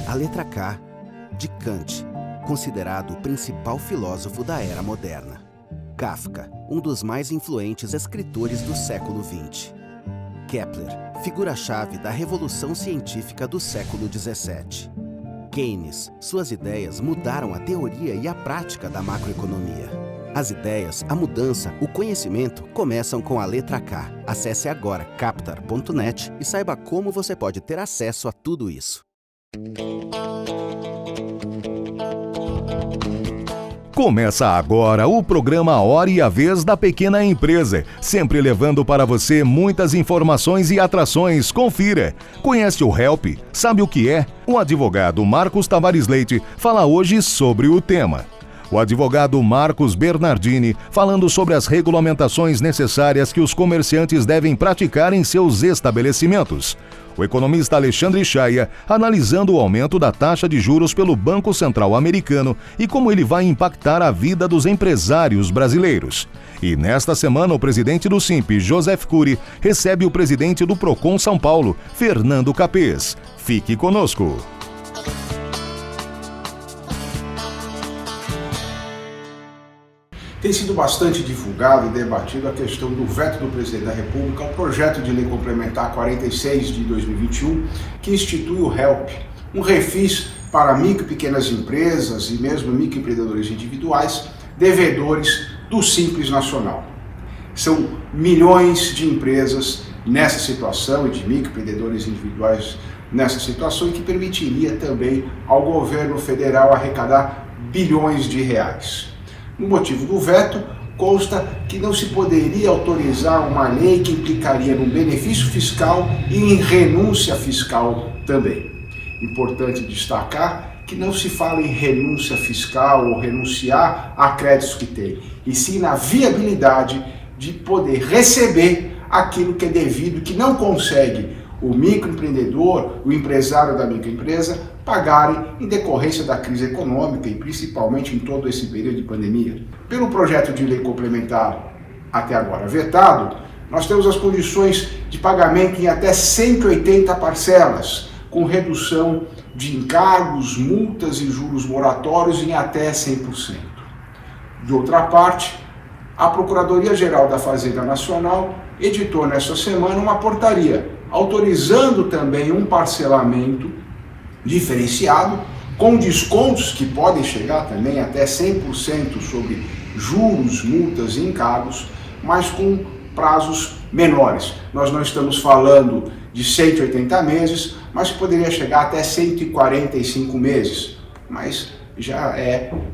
A letra K, de Kant, considerado o principal filósofo da era moderna. Kafka, um dos mais influentes escritores do século XX. Kepler, figura-chave da revolução científica do século XVII. Keynes, suas ideias mudaram a teoria e a prática da macroeconomia. As ideias, a mudança, o conhecimento começam com a letra K. Acesse agora captar.net e saiba como você pode ter acesso a tudo isso. Começa agora o programa Hora e a Vez da Pequena Empresa, sempre levando para você muitas informações e atrações. Confira. Conhece o HELP? Sabe o que é? O advogado Marcos Tavares Leite fala hoje sobre o tema. O advogado Marcos Bernardini falando sobre as regulamentações necessárias que os comerciantes devem praticar em seus estabelecimentos. O economista Alexandre Chaia analisando o aumento da taxa de juros pelo Banco Central americano e como ele vai impactar a vida dos empresários brasileiros. E nesta semana o presidente do SINP, Joseph Cury, recebe o presidente do Procon São Paulo, Fernando Capês. Fique conosco. Tem sido bastante divulgado e debatido a questão do veto do presidente da República ao projeto de lei complementar 46 de 2021, que institui o HELP, um refis para micro e pequenas empresas e mesmo microempreendedores individuais, devedores do Simples Nacional. São milhões de empresas nessa situação e de microempreendedores individuais nessa situação, e que permitiria também ao governo federal arrecadar bilhões de reais. No motivo do veto, consta que não se poderia autorizar uma lei que implicaria num benefício fiscal e em renúncia fiscal também. Importante destacar que não se fala em renúncia fiscal ou renunciar a créditos que tem, e sim na viabilidade de poder receber aquilo que é devido, que não consegue o microempreendedor, o empresário da microempresa, pagarem em decorrência da crise econômica e principalmente em todo esse período de pandemia. Pelo projeto de lei complementar até agora vetado, nós temos as condições de pagamento em até 180 parcelas, com redução de encargos, multas e juros moratórios em até 100%. De outra parte, a Procuradoria-Geral da Fazenda Nacional editou nesta semana uma portaria autorizando também um parcelamento diferenciado, com descontos que podem chegar também até 100% sobre juros, multas e encargos, mas com prazos menores. Nós não estamos falando de 180 meses, mas poderia chegar até 145 meses. Mas já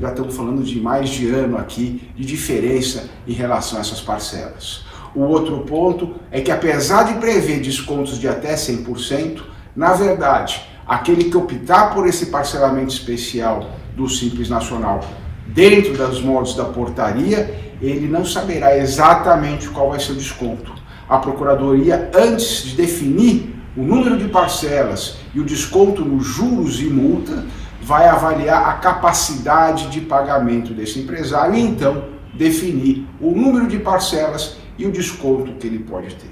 estamos falando de mais de ano aqui de diferença em relação a essas parcelas. O outro ponto é que, apesar de prever descontos de até 100%, na verdade, aquele que optar por esse parcelamento especial do Simples Nacional dentro dos moldes da portaria, ele não saberá exatamente qual vai ser o desconto. A Procuradoria, antes de definir o número de parcelas e o desconto nos juros e multa, vai avaliar a capacidade de pagamento desse empresário e então definir o número de parcelas e o desconto que ele pode ter.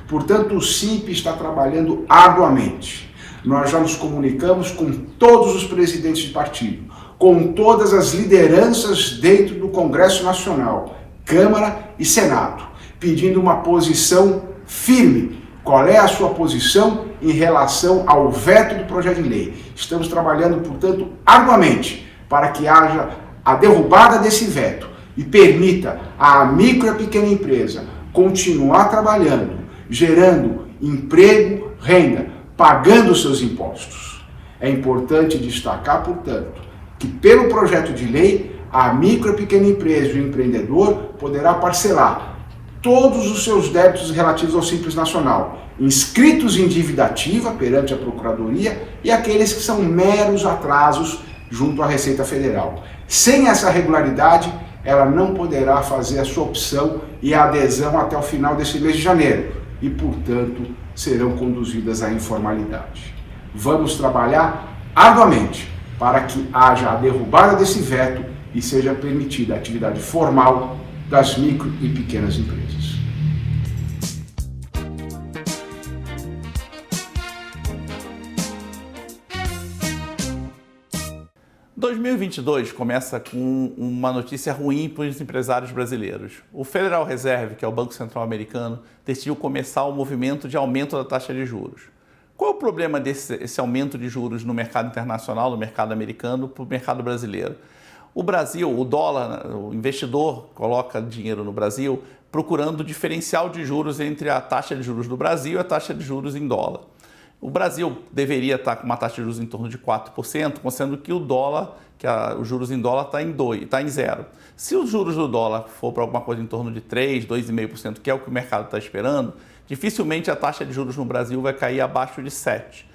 Portanto, o SINP está trabalhando arduamente. Nós já nos comunicamos com todos os presidentes de partido, com todas as lideranças dentro do Congresso Nacional, Câmara e Senado, pedindo uma posição firme. Qual é a sua posição em relação ao veto do projeto de lei? Estamos trabalhando, portanto, arduamente para que haja a derrubada desse veto e permita à micro e pequena empresa continuar trabalhando, gerando emprego, renda, pagando seus impostos. É importante destacar, portanto, que pelo projeto de lei, a micro e pequena empresa e o empreendedor poderá parcelar todos os seus débitos relativos ao Simples Nacional, inscritos em dívida ativa perante a Procuradoria e aqueles que são meros atrasos junto à Receita Federal. Sem essa regularidade, ela não poderá fazer a sua opção e a adesão até o final desse mês de janeiro e, portanto, serão conduzidas à informalidade. Vamos trabalhar arduamente para que haja a derrubada desse veto e seja permitida a atividade formal das micro e pequenas empresas. 2022 começa com uma notícia ruim para os empresários brasileiros. O Federal Reserve, que é o Banco Central americano, decidiu começar o movimento de aumento da taxa de juros. Qual é o problema desse aumento de juros no mercado internacional, no mercado americano, para o mercado brasileiro? O Brasil, o dólar, o investidor coloca dinheiro no Brasil procurando o diferencial de juros entre a taxa de juros do Brasil e a taxa de juros em dólar. O Brasil deveria estar com uma taxa de juros em torno de 4%, considerando que o dólar, os juros em dólar está em zero. Se os juros do dólar for para alguma coisa em torno de 3%, 2,5%, que é o que o mercado está esperando, dificilmente a taxa de juros no Brasil vai cair abaixo de 7%.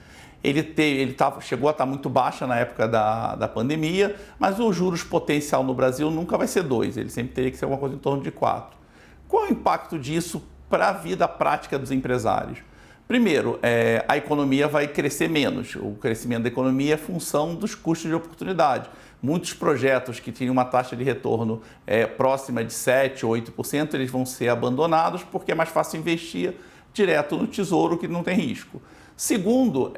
Chegou a estar muito baixa na época da pandemia, mas o juros potencial no Brasil nunca vai ser 2%, ele sempre teria que ser alguma coisa em torno de 4%. Qual é o impacto disso para a vida prática dos empresários? Primeiro, a economia vai crescer menos. O crescimento da economia é função dos custos de oportunidade. Muitos projetos que tinham uma taxa de retorno próxima de 7% ou 8%, eles vão ser abandonados porque é mais fácil investir direto no tesouro que não tem risco. Segundo,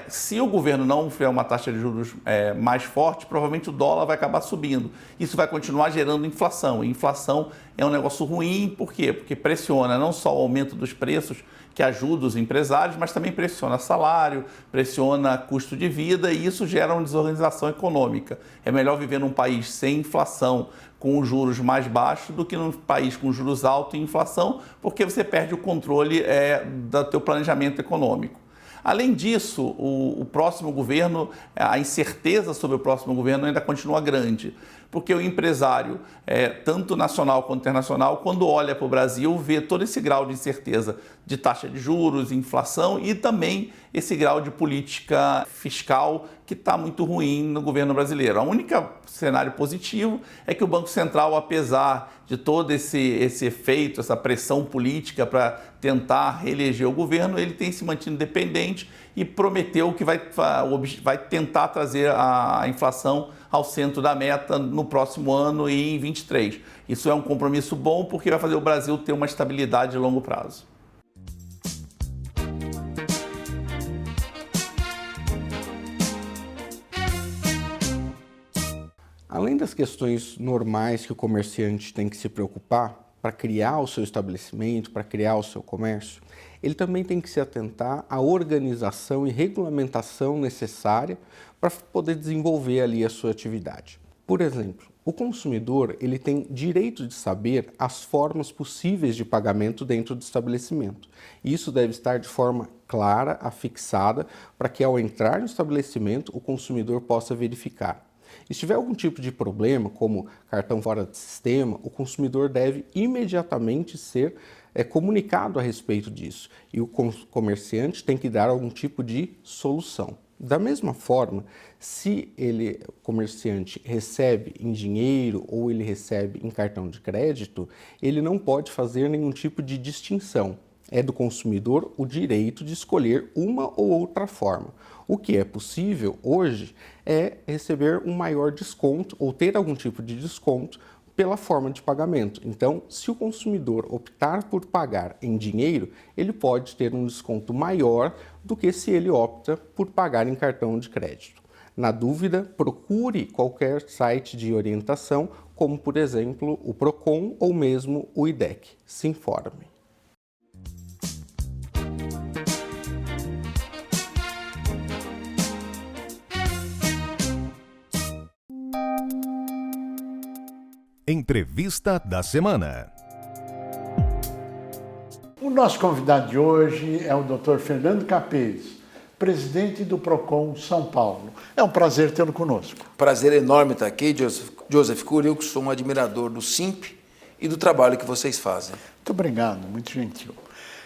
se o governo não tiver uma taxa de juros mais forte, provavelmente o dólar vai acabar subindo. Isso vai continuar gerando inflação. E inflação é um negócio ruim, por quê? Porque pressiona não só o aumento dos preços, que ajuda os empresários, mas também pressiona salário, pressiona custo de vida e isso gera uma desorganização econômica. É melhor viver num país sem inflação, com os juros mais baixos, do que num país com juros altos e inflação, porque você perde o controle do teu planejamento econômico. Além disso, o próximo governo, a incerteza sobre o próximo governo ainda continua grande, porque o empresário, tanto nacional quanto internacional, quando olha para o Brasil, vê todo esse grau de incerteza de taxa de juros, inflação e também esse grau de política fiscal que está muito ruim no governo brasileiro. O único cenário positivo é que o Banco Central, apesar de todo esse efeito, essa pressão política para tentar reeleger o governo, ele tem se mantido independente e prometeu que vai tentar trazer a inflação ao centro da meta no próximo ano e em 2023. Isso é um compromisso bom porque vai fazer o Brasil ter uma estabilidade de longo prazo. Além das questões normais que o comerciante tem que se preocupar para criar o seu estabelecimento, para criar o seu comércio, ele também tem que se atentar à organização e regulamentação necessária para poder desenvolver ali a sua atividade. Por exemplo, o consumidor ele tem direito de saber as formas possíveis de pagamento dentro do estabelecimento. Isso deve estar de forma clara, afixada, para que ao entrar no estabelecimento o consumidor possa verificar. E se tiver algum tipo de problema, como cartão fora de sistema, o consumidor deve imediatamente ser comunicado a respeito disso. E o comerciante tem que dar algum tipo de solução. Da mesma forma, se o comerciante recebe em dinheiro ou ele recebe em cartão de crédito, ele não pode fazer nenhum tipo de distinção. É do consumidor o direito de escolher uma ou outra forma. O que é possível hoje é receber um maior desconto ou ter algum tipo de desconto pela forma de pagamento. Então, se o consumidor optar por pagar em dinheiro, ele pode ter um desconto maior do que se ele opta por pagar em cartão de crédito. Na dúvida, procure qualquer site de orientação, como por exemplo o Procon ou mesmo o IDEC. Se informe. Entrevista da semana. O nosso convidado de hoje é o Dr. Fernando Capês, presidente do Procon São Paulo. É um prazer tê-lo conosco. Prazer enorme estar aqui, Joseph Cury, eu que sou um admirador do SIMP e do trabalho que vocês fazem. Muito obrigado, muito gentil.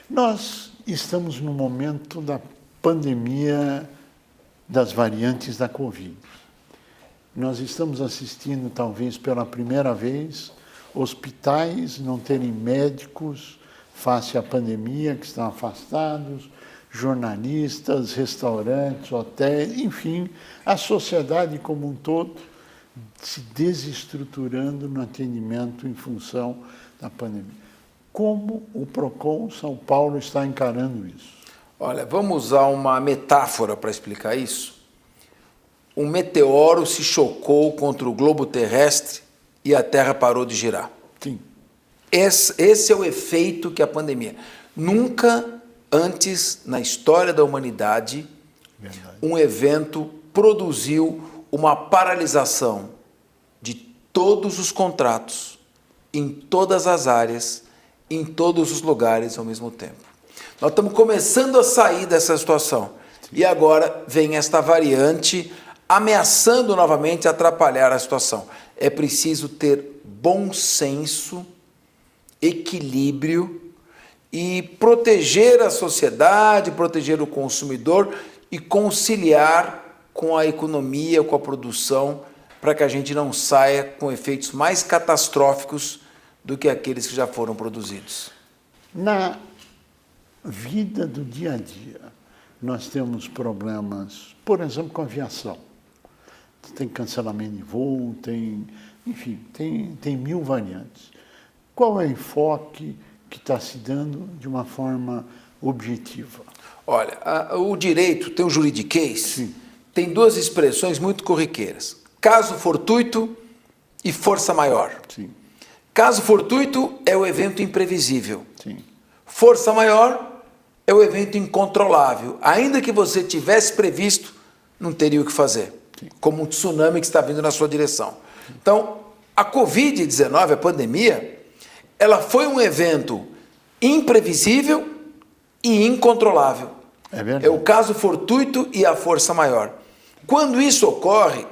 Nós estamos no momento da pandemia das variantes da Covid. Nós estamos assistindo, talvez pela primeira vez, hospitais não terem médicos face à pandemia, que estão afastados, jornalistas, restaurantes, hotéis, enfim, a sociedade como um todo se desestruturando no atendimento em função da pandemia. Como o Procon São Paulo está encarando isso? Olha, vamos usar uma metáfora para explicar isso. um meteoro se chocou contra o globo terrestre e a Terra parou de girar. Sim. Esse é o efeito que a pandemia... Nunca antes na história da humanidade um evento produziu uma paralisação de todos os contratos, em todas as áreas, em todos os lugares ao mesmo tempo. Nós estamos começando a sair dessa situação. E agora vem esta variante ameaçando novamente atrapalhar a situação. É preciso ter bom senso, equilíbrio e proteger a sociedade, proteger o consumidor e conciliar com a economia, com a produção, para que a gente não saia com efeitos mais catastróficos do que aqueles que já foram produzidos. Na vida do dia a dia, nós temos problemas, por exemplo, com a aviação. Tem cancelamento de voo, enfim, tem mil variantes. Qual é o enfoque que está se dando de uma forma objetiva? Olha, o direito tem um juridiquês, Sim. Tem duas expressões muito corriqueiras. Caso fortuito e força maior. Sim. Caso fortuito é o evento imprevisível. Sim. Força maior é o evento incontrolável. Ainda que você tivesse previsto, não teria o que fazer. Sim. Como um tsunami que está vindo na sua direção. Então, a Covid-19, a pandemia, ela foi um evento imprevisível e incontrolável. É verdade. É o caso fortuito e a força maior. Quando isso ocorre,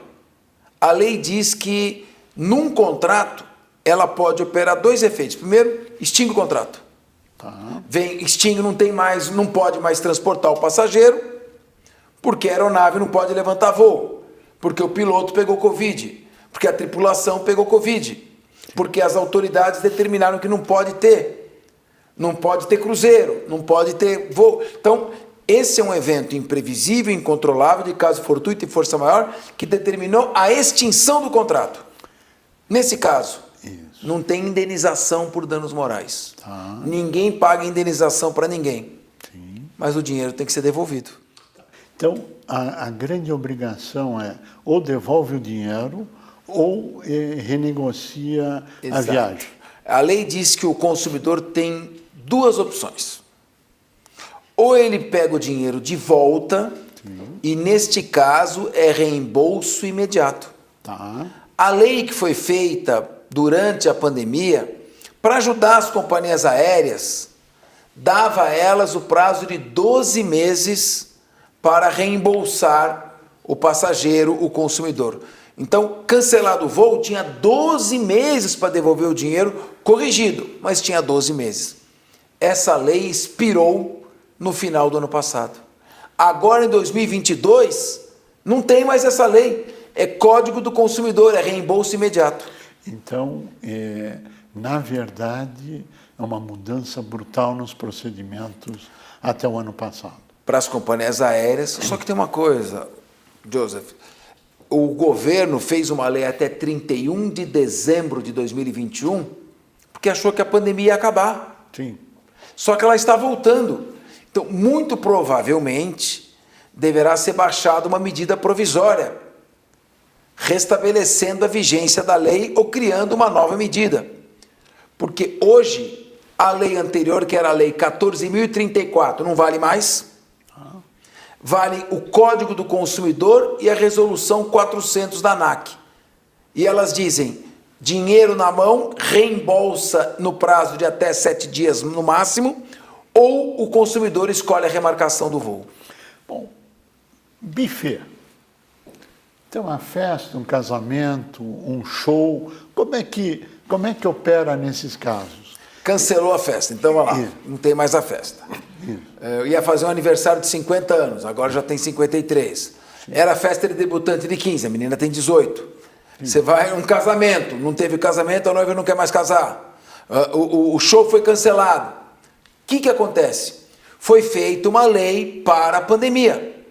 a lei diz que num contrato ela pode operar dois efeitos. Primeiro, extingue o contrato. Tá. Extingue, não pode mais transportar o passageiro, porque a aeronave não pode levantar voo, porque o piloto pegou Covid, porque a tripulação pegou Covid, porque as autoridades determinaram que não pode ter cruzeiro, não pode ter voo. Então, esse é um evento imprevisível, incontrolável, de caso fortuito e força maior, que determinou a extinção do contrato. Nesse caso, não tem indenização por danos morais. Tá. Ninguém paga indenização para ninguém. Sim. Mas o dinheiro tem que ser devolvido. Então, a grande obrigação é ou devolve o dinheiro ou renegocia a Exato. viagem. A lei diz que o consumidor tem duas opções. Ou ele pega o dinheiro de volta, e neste caso é reembolso imediato. Tá. A lei que foi feita durante a pandemia, para ajudar as companhias aéreas, dava a elas o prazo de 12 meses para reembolsar o passageiro, o consumidor. Então, cancelado o voo, tinha 12 meses para devolver o dinheiro corrigido, mas tinha 12 meses. Essa lei expirou no final do ano passado. Agora, em 2022, não tem mais essa lei. É Código do Consumidor, é reembolso imediato. Então, na verdade, é uma mudança brutal nos procedimentos até o ano passado. Para as companhias aéreas, só que tem uma coisa, Joseph, o governo fez uma lei até 31 de dezembro de 2021, porque achou que a pandemia ia acabar. Sim. Só que ela está voltando. Então, muito provavelmente, deverá ser baixada uma medida provisória, restabelecendo a vigência da lei ou criando uma nova medida. Porque hoje, a lei anterior, que era a lei 14.034, não vale mais. Vale o Código do Consumidor e a Resolução 400 da ANAC. E elas dizem, dinheiro na mão, reembolsa no prazo de até 7 dias no máximo, ou o consumidor escolhe a remarcação do voo. Bom, buffet. Tem uma festa, um casamento, um show. Como é que opera nesses casos? Cancelou a festa, então vai lá, Isso. não tem mais a festa. Eu ia fazer um aniversário de 50 anos, agora já tem 53. Era festa de debutante de 15, a menina tem 18. Você vai a um casamento, não teve casamento, a noiva não quer mais casar. O show foi cancelado. O que acontece? Foi feita uma lei para a pandemia,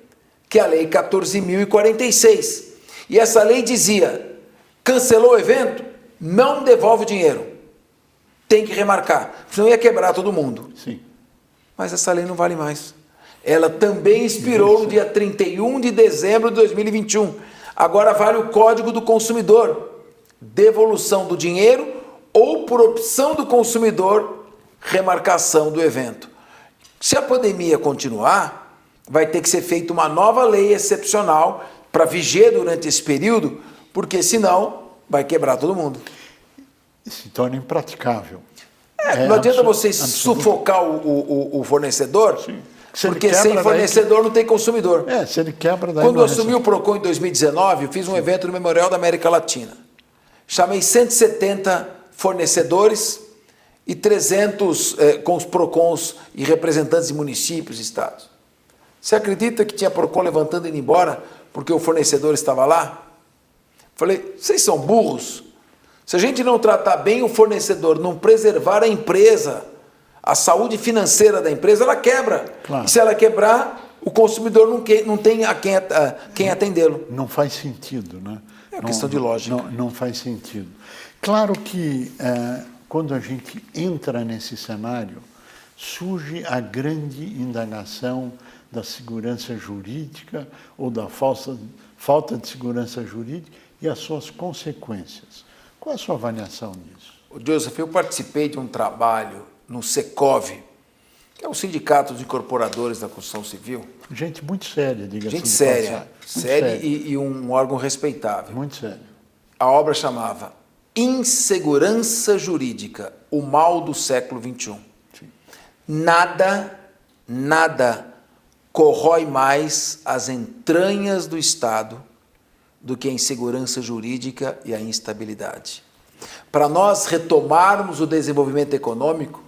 que é a Lei 14.046. E essa lei dizia, cancelou o evento, não devolve o dinheiro. Tem que remarcar, senão ia quebrar todo mundo. Sim. Mas essa lei não vale mais. Ela também expirou no dia 31 de dezembro de 2021. Agora vale o Código do Consumidor, devolução do dinheiro ou, por opção do consumidor, remarcação do evento. Se a pandemia continuar, vai ter que ser feita uma nova lei excepcional para vigiar durante esse período, porque senão vai quebrar todo mundo. Se torna impraticável. Não adianta você sufocar o fornecedor, porque sem fornecedor não tem consumidor. Se ele quebra... Daí Quando eu assumi o PROCON em 2019, eu fiz um evento no Memorial da América Latina. Chamei 170 fornecedores e 300 com os PROCONs e representantes de municípios e estados. Você acredita que tinha PROCON levantando e indo embora porque o fornecedor estava lá? Falei, vocês são burros? Se a gente não tratar bem o fornecedor, não preservar a empresa, a saúde financeira da empresa, ela quebra. Claro. E se ela quebrar, o consumidor não tem a quem atendê-lo. Não faz sentido, né? É uma questão de lógica. Não faz sentido. Claro que quando a gente entra nesse cenário, surge a grande indagação da segurança jurídica ou da falta de segurança jurídica e as suas consequências. Qual é a sua avaliação disso? Joseph, eu participei de um trabalho no Secov, que é o Sindicato de Incorporadores da Construção Civil. Gente muito séria, diga-se. Gente séria. Séria e um órgão respeitável. Muito sério. A obra chamava Insegurança Jurídica, o mal do século XXI. Sim. Nada corrói mais as entranhas do Estado do que a insegurança jurídica e a instabilidade. Para nós retomarmos o desenvolvimento econômico,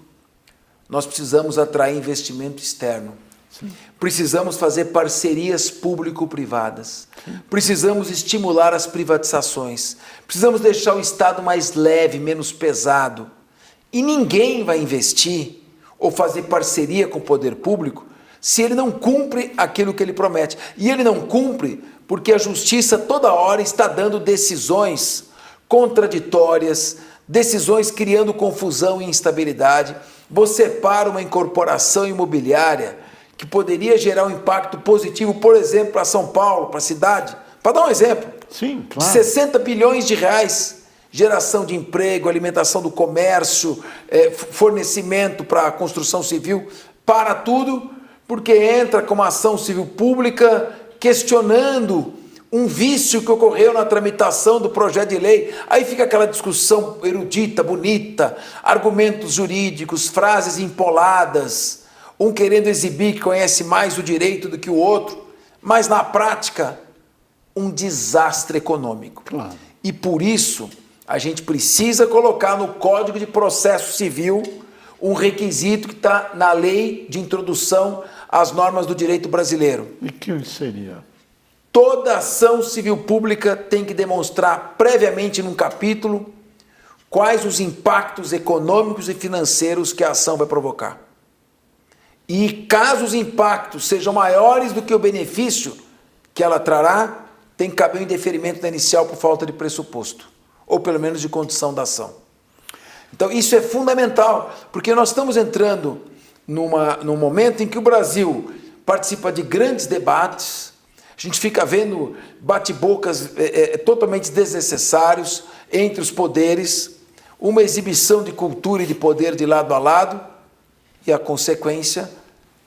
nós precisamos atrair investimento externo. Sim. Precisamos fazer parcerias público-privadas. Precisamos estimular as privatizações. Precisamos deixar o Estado mais leve, menos pesado. E ninguém vai investir ou fazer parceria com o poder público se ele não cumpre aquilo que ele promete. E ele não cumpre porque a justiça toda hora está dando decisões contraditórias, decisões criando confusão e instabilidade. Você para uma incorporação imobiliária que poderia gerar um impacto positivo, por exemplo, para São Paulo, para a cidade. Para dar um exemplo, sim, claro. 60 bilhões de reais, geração de emprego, alimentação do comércio, fornecimento para a construção civil, para tudo, porque entra com uma ação civil pública questionando um vício que ocorreu na tramitação do projeto de lei. Aí fica aquela discussão erudita, bonita, argumentos jurídicos, frases empoladas, um querendo exibir que conhece mais o direito do que o outro, mas na prática, um desastre econômico. Claro. E por isso, a gente precisa colocar no Código de Processo Civil um requisito que está na lei de introdução às normas do direito brasileiro. E que seria? Toda ação civil pública tem que demonstrar previamente num capítulo quais os impactos econômicos e financeiros que a ação vai provocar. E caso os impactos sejam maiores do que o benefício que ela trará, tem que caber o indeferimento da inicial por falta de pressuposto, ou pelo menos de condição da ação. Então isso é fundamental, porque nós estamos entrando num momento em que o Brasil participa de grandes debates, a gente fica vendo bate-bocas totalmente desnecessários entre os poderes, uma exibição de cultura e de poder de lado a lado, e a consequência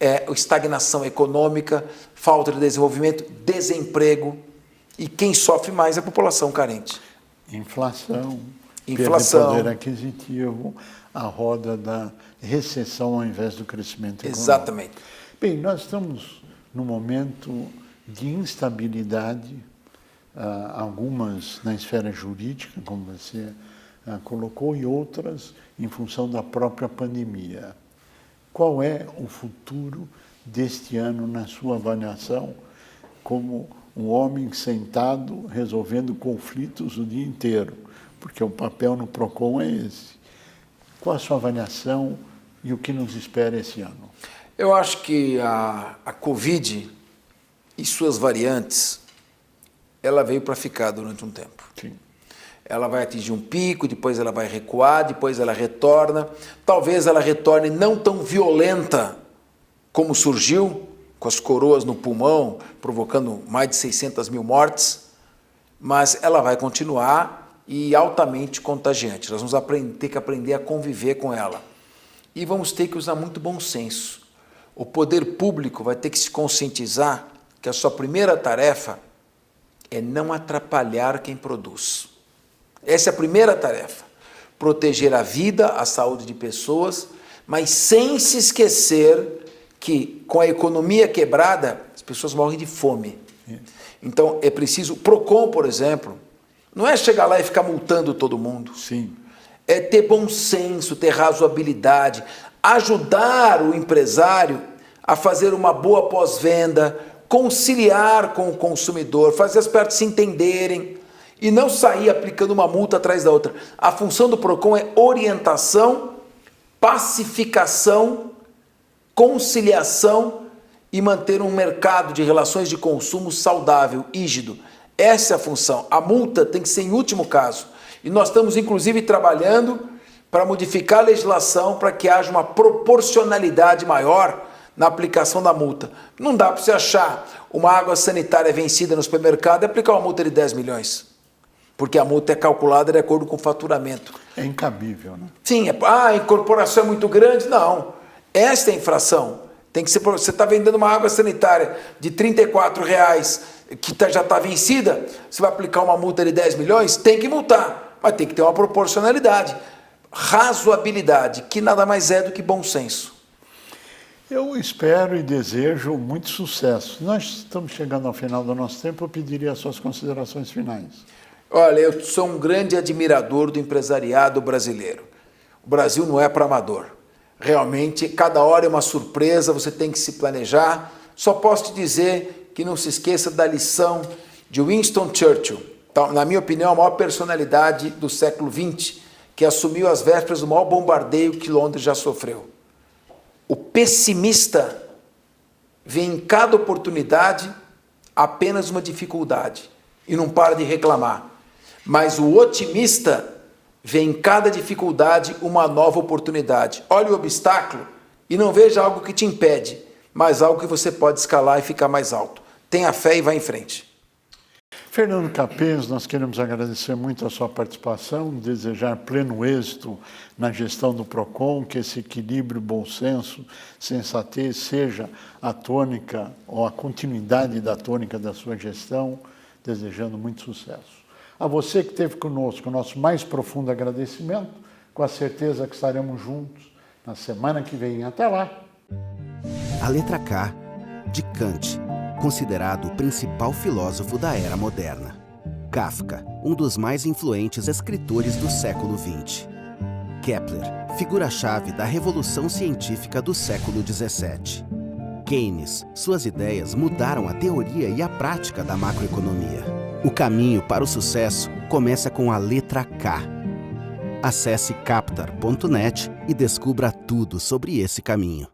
é a estagnação econômica, falta de desenvolvimento, desemprego, e quem sofre mais é a população carente. Inflação, poder aquisitivo, a roda da recessão ao invés do crescimento econômico. Exatamente. Bem, nós estamos num momento de instabilidade, algumas na esfera jurídica, como você colocou, e outras em função da própria pandemia. Qual é o futuro deste ano, na sua avaliação, como um homem sentado resolvendo conflitos o dia inteiro? Porque o papel no PROCON é esse. Qual a sua avaliação e o que nos espera esse ano? Eu acho que a Covid e suas variantes, ela veio para ficar durante um tempo. Sim. Ela vai atingir um pico, depois ela vai recuar, depois ela retorna. Talvez ela retorne não tão violenta como surgiu, com as coroas no pulmão, provocando mais de 600 mil mortes, mas ela vai continuar e altamente contagiante. Nós vamos ter que aprender a conviver com ela. E vamos ter que usar muito bom senso. O poder público vai ter que se conscientizar que a sua primeira tarefa é não atrapalhar quem produz. Essa é a primeira tarefa. Proteger a vida, a saúde de pessoas, mas sem se esquecer que com a economia quebrada, as pessoas morrem de fome. Então é preciso, o PROCON, por exemplo, não é chegar lá e ficar multando todo mundo. Sim. É ter bom senso, ter razoabilidade, ajudar o empresário a fazer uma boa pós-venda, conciliar com o consumidor, fazer as partes se entenderem e não sair aplicando uma multa atrás da outra. A função do PROCON é orientação, pacificação, conciliação e manter um mercado de relações de consumo saudável, rígido. Essa é a função. A multa tem que ser em último caso. E nós estamos, inclusive, trabalhando para modificar a legislação para que haja uma proporcionalidade maior na aplicação da multa. Não dá para você achar uma água sanitária vencida no supermercado e aplicar uma multa de 10 milhões. Porque a multa é calculada de acordo com o faturamento. É incabível, né? Sim, a incorporação é muito grande? Não. Esta é a infração. Tem que ser, você está vendendo uma água sanitária de R$34 que já está vencida, você vai aplicar uma multa de 10 milhões? Tem que multar, mas tem que ter uma proporcionalidade. Razoabilidade, que nada mais é do que bom senso. Eu espero e desejo muito sucesso. Nós estamos chegando ao final do nosso tempo, eu pediria as suas considerações finais. Olha, eu sou um grande admirador do empresariado brasileiro. O Brasil não é para amador. Realmente, cada hora é uma surpresa, você tem que se planejar. Só posso te dizer que não se esqueça da lição de Winston Churchill, na minha opinião, a maior personalidade do século XX, que assumiu as vésperas do maior bombardeio que Londres já sofreu. O pessimista vê em cada oportunidade apenas uma dificuldade e não para de reclamar. Mas o otimista vê em cada dificuldade uma nova oportunidade. Olhe o obstáculo e não veja algo que te impede, mas algo que você pode escalar e ficar mais alto. Tenha fé e vá em frente. Fernando Capês, nós queremos agradecer muito a sua participação, desejar pleno êxito na gestão do PROCON, que esse equilíbrio, bom senso, sensatez seja a tônica ou a continuidade da tônica da sua gestão, desejando muito sucesso. A você que esteve conosco, o nosso mais profundo agradecimento, com a certeza que estaremos juntos na semana que vem. Até lá! A letra K, de Kant, considerado o principal filósofo da era moderna. Kafka, um dos mais influentes escritores do século XX. Kepler, figura-chave da revolução científica do século XVII. Keynes, suas ideias mudaram a teoria e a prática da macroeconomia. O caminho para o sucesso começa com a letra K. Acesse captar.net e descubra tudo sobre esse caminho.